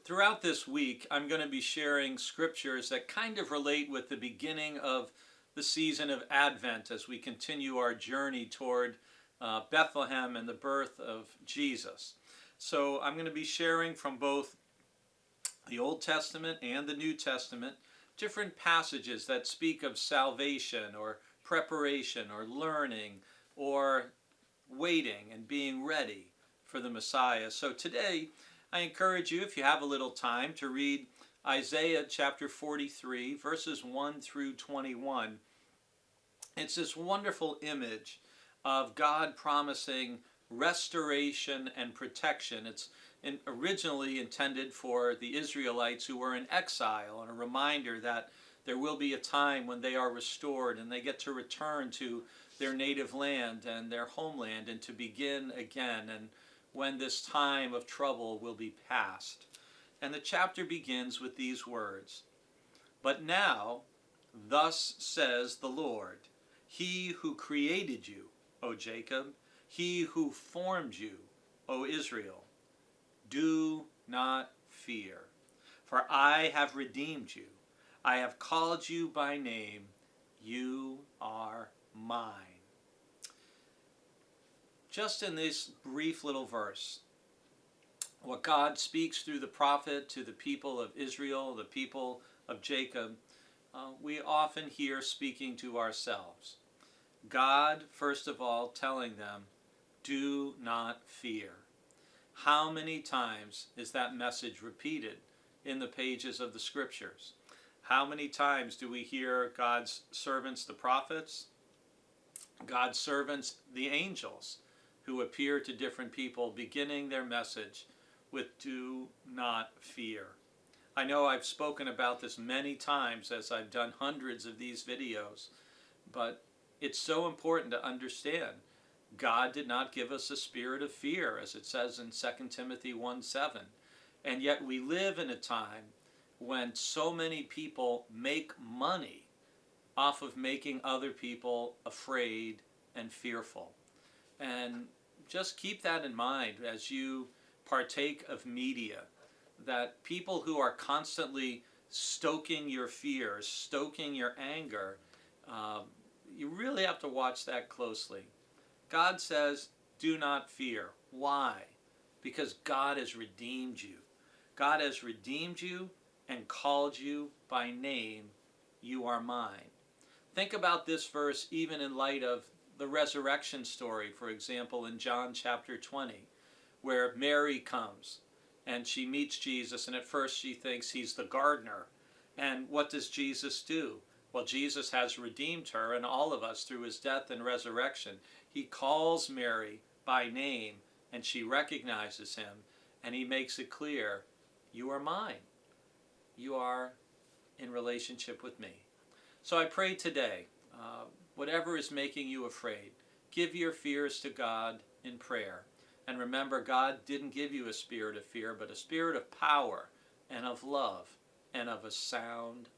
Throughout this week, I'm going to be sharing scriptures that kind of relate with the beginning of the season of Advent as we continue our journey toward Bethlehem and the birth of Jesus. So I'm going to be sharing from both the Old Testament and the New Testament different passages that speak of salvation or preparation or learning or waiting and being ready for the Messiah. So today, I encourage you, if you have a little time, to read Isaiah chapter 43, verses 1 through 21. It's this wonderful image of God promising restoration and protection. It's originally intended for the Israelites who were in exile, and a reminder that there will be a time when they are restored and they get to return to their native land and their homeland and to begin again, and when this time of trouble will be past. And the chapter begins with these words: "But now, thus says the Lord, He who created you, O Jacob, He who formed you, O Israel, do not fear, for I have redeemed you. I have called you by name. You are mine." Just in this brief little verse, what God speaks through the prophet to the people of Israel, the people of Jacob, we often hear speaking to ourselves. God, first of all, telling them, do not fear. How many times is that message repeated in the pages of the scriptures? How many times do we hear God's servants, the prophets, God's servants, the angels, who appear to different people, beginning their message with "do not fear"? I know I've spoken about this many times as I've done hundreds of these videos, but it's so important to understand God did not give us a spirit of fear, as it says in 2 Timothy 1:7. And yet we live in a time when so many people make money off of making other people afraid and fearful. And just keep that in mind as you partake of media, that people who are constantly stoking your fears, stoking your anger, you really have to watch that closely. God says, do not fear. Why? Because God has redeemed you. God has redeemed you and called you by name. You are mine. Think about this verse even in light of the resurrection story, for example, in John chapter 20, where Mary comes and she meets Jesus, and at first she thinks he's the gardener. And what does Jesus do? Well, Jesus has redeemed her and all of us through his death and resurrection. He calls Mary by name, and she recognizes him, and he makes it clear, you are mine. You are in relationship with me. So I pray today, whatever is making you afraid, give your fears to God in prayer. And remember, God didn't give you a spirit of fear, but a spirit of power and of love and of a sound